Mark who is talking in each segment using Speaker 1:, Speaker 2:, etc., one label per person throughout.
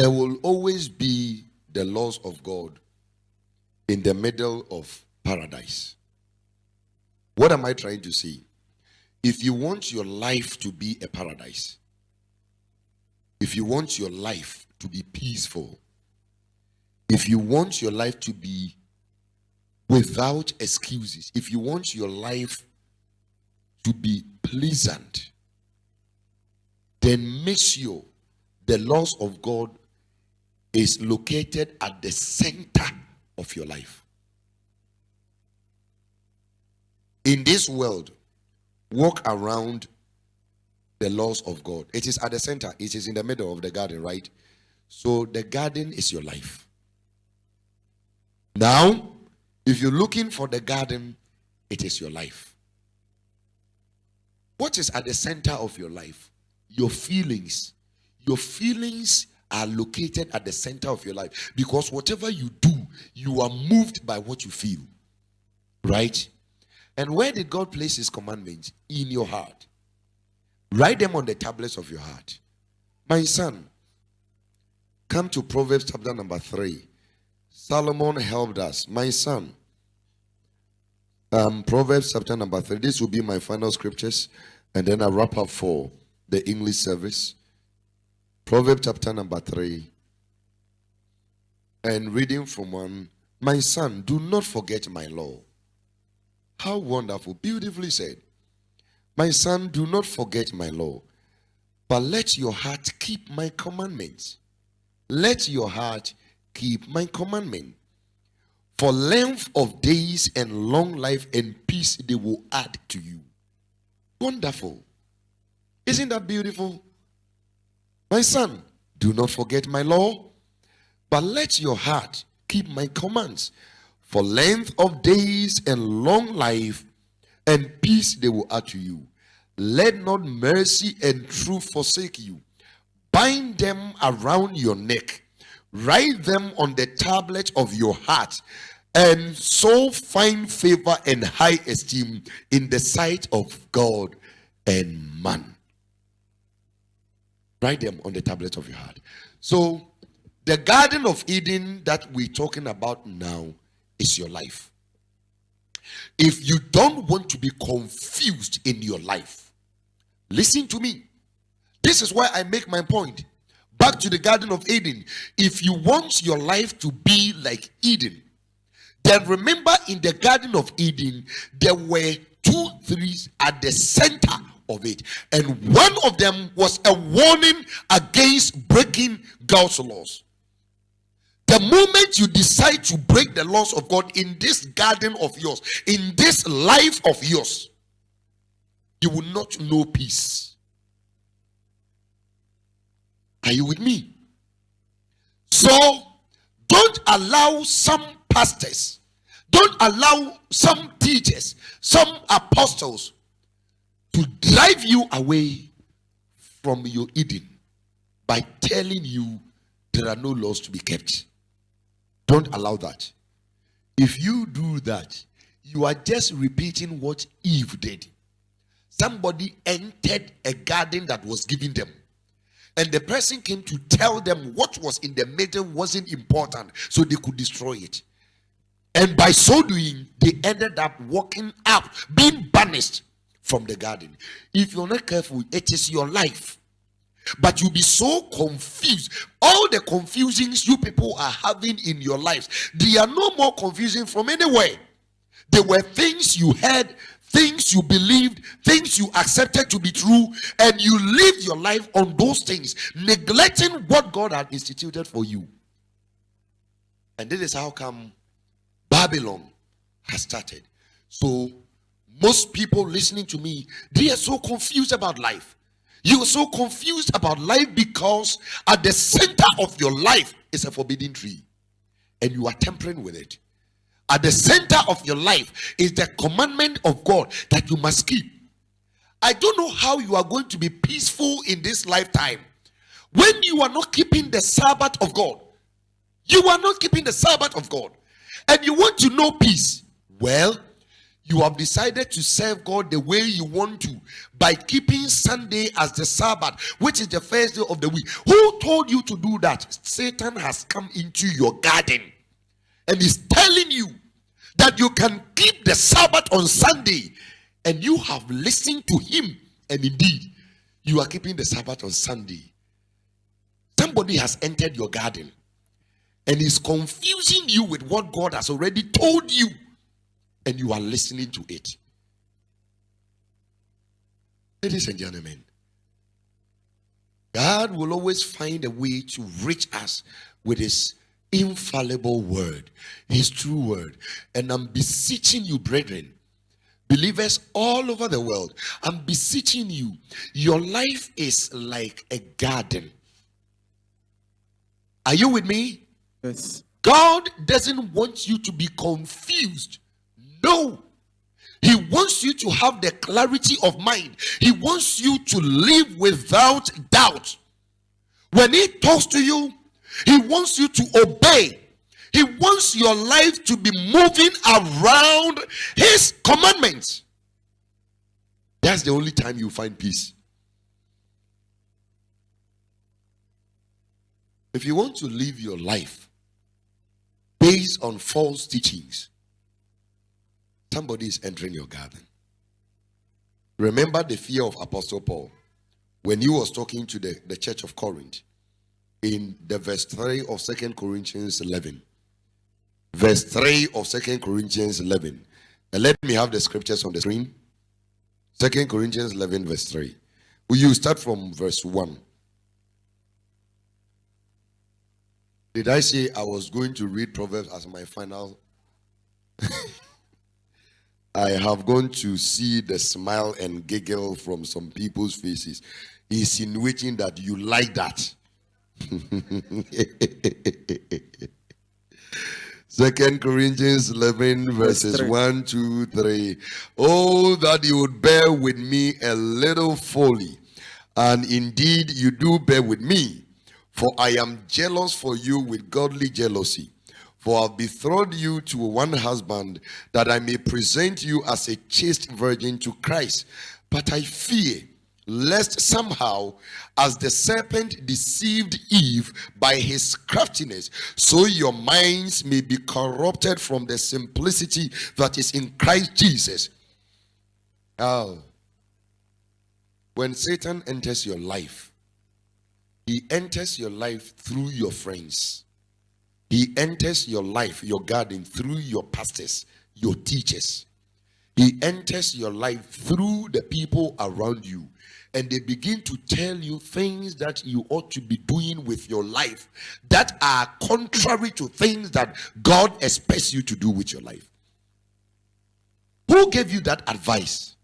Speaker 1: there will always be the laws of God in the middle of paradise. What am I trying to say? If you want your life to be a paradise, if you want your life to be peaceful, if you want your life to be without excuses, if you want your life to be pleasant, then make sure the laws of God is located at the center of your life. In this world, walk around the laws of God. It is at the center. It is in the middle of the garden, right? So the garden is your life. Now, if you're looking for the garden, it is your life. What is at the center of your life? Your feelings. Your feelings are located at the center of your life, because whatever you do, you are moved by what you feel, right? And where did God place his commandments? In your heart. Write them on the tablets of your heart. My son, come to Proverbs chapter number 3. Solomon helped us. My son, Proverbs chapter number 3. This will be my final scriptures, and then I'll wrap up for the English service. Proverbs chapter number 3. And reading from 1. My son, do not forget my law. How wonderful. Beautifully said. My son, do not forget my law, but let your heart keep my commandments. Let your heart keep my commandment. For length of days and long life and peace they will add to you. Wonderful. Isn't that beautiful? My son, do not forget my law, but let your heart keep my commands. For length of days and long life and peace they will add to you. Let not mercy and truth forsake you. Bind them around your neck. Write them on the tablet of your heart, and so find favor and high esteem in the sight of God and man. Write them on the tablet of your heart. So, the Garden of Eden that we're talking about now is your life. If you don't want to be confused in your life, listen to me. This is why I make my point. Back to the Garden of Eden. If you want your life to be like Eden, then remember in the Garden of Eden, there were 2 trees at the center of it. And one of them was a warning against breaking God's laws. The moment you decide to break the laws of God in this garden of yours, in this life of yours, you will not know peace. Are you with me? So, don't allow some pastors, don't allow some teachers, some apostles to drive you away from your Eden by telling you there are no laws to be kept. Don't allow that. If you do that, you are just repeating what Eve did. Somebody entered a garden that was given them, and the person came to tell them what was in the middle wasn't important, so they could destroy it. And by so doing, they ended up walking out, being banished from the garden. If you're not careful, it is your life. But you'll be so confused. All the confusions you people are having in your lives, they are no more confusing from anywhere. They were things you heard, things you believed, things you accepted to be true, and you lived your life on those things, neglecting what God had instituted for you. And this is how come Babylon has started. So most people listening to me, they are so confused about life. You are so confused about life because at the center of your life is a forbidden tree, and you are tampering with it. At the center of your life is the commandment of God that you must keep. I don't know how you are going to be peaceful in this lifetime when you are not keeping the Sabbath of God. You are not keeping the Sabbath of God, and you want to know peace. Well, You have decided to serve God the way you want to by keeping Sunday as the Sabbath, which is the first day of the week. Who told you to do that? Satan has come into your garden and is telling you that you can keep the Sabbath on Sunday, and you have listened to him, and indeed you are keeping the Sabbath on Sunday. Somebody has entered your garden and is confusing you with what God has already told you, and you are listening to it. Ladies and gentlemen, God will always find a way to reach us with his infallible word, his true word. And I'm beseeching you, brethren, believers all over the world, I'm beseeching you. Your life is like a garden. Are you with me?
Speaker 2: Yes.
Speaker 1: God doesn't want you to be confused. No. He wants you to have the clarity of mind. He wants you to live without doubt. When he talks to you, he wants you to obey. He wants your life to be moving around his commandments. That's the only time you find peace. If you want to live your life based on false teachings, somebody is entering your garden. Remember the fear of Apostle Paul when he was talking to the church of Corinth in the verse 3 of 2 Corinthians 11. Verse 3 of 2 Corinthians 11. And let me have the scriptures on the screen. 2 Corinthians 11 verse 3. Will you start from verse 1? Did I say I was going to read Proverbs as my final? I have gone to see the smile and giggle from some people's faces, insinuating that you like that. 2 Corinthians 11 verses 1, 2, 3. Oh, that you would bear with me a little folly, and indeed you do bear with me, for I am jealous for you with godly jealousy. For I've betrothed you to one husband, that I may present you as a chaste virgin to Christ. But I fear, lest somehow, as the serpent deceived Eve by his craftiness, so your minds may be corrupted from the simplicity that is in Christ Jesus. Oh. When Satan enters your life, he enters your life through your friends. He enters your life, your garden, through your pastors, your teachers. He enters your life through the people around you. And they begin to tell you things that you ought to be doing with your life that are contrary to things that God expects you to do with your life. Who gave you that advice?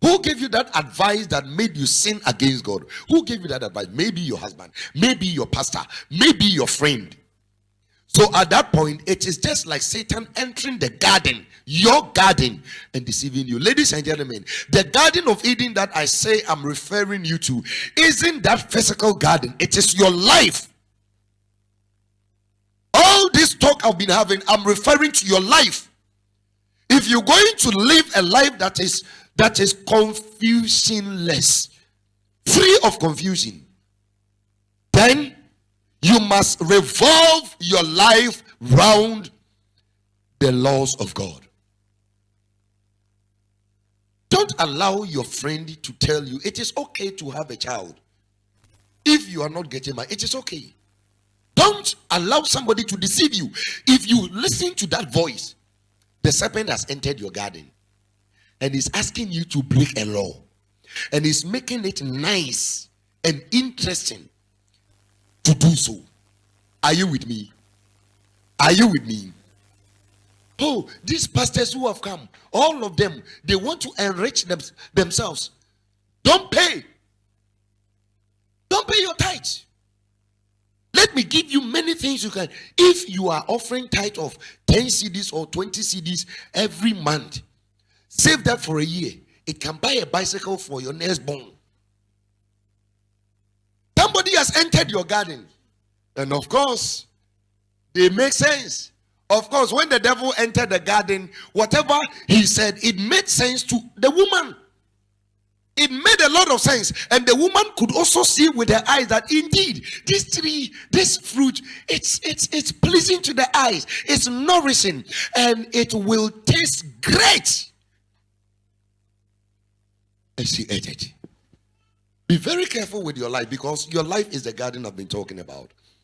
Speaker 1: Who gave you that advice that made you sin against God? Who gave you that advice? Maybe your husband, maybe your pastor, maybe your friend. So at that point, it is just like Satan entering the garden, your garden, and deceiving you. Ladies and gentlemen, the Garden of Eden that I say I'm referring you to isn't that physical garden. It is your life. All this talk I've been having, I'm referring to your life. If you're going to live a life that is confusionless, free of confusion, then you must revolve your life round the laws of God. Don't allow your friend to tell you it is okay to have a child. If you are not getting married, it is okay. Don't allow somebody to deceive you. If you listen to that voice, the serpent has entered your garden and is asking you to break a law, and is making it nice and interesting to do so. Are you with me? Are you with me? Oh, these pastors who have come, all of them, they want to enrich themselves. Don't pay. Don't pay your tithe. Let me give you many things you can. If you are offering tithe of 10 CDs or 20 CDs every month, save that for a year. It can buy a bicycle for your next born. Somebody has entered your garden. And of course, they make sense. Of course, when the devil entered the garden, whatever he said, it made sense to the woman. It made a lot of sense. And the woman could also see with her eyes that indeed this tree, this fruit, it's pleasing to the eyes, it's nourishing, and it will taste great. And she ate it. Be very careful with your life, because your life is the garden I've been talking about.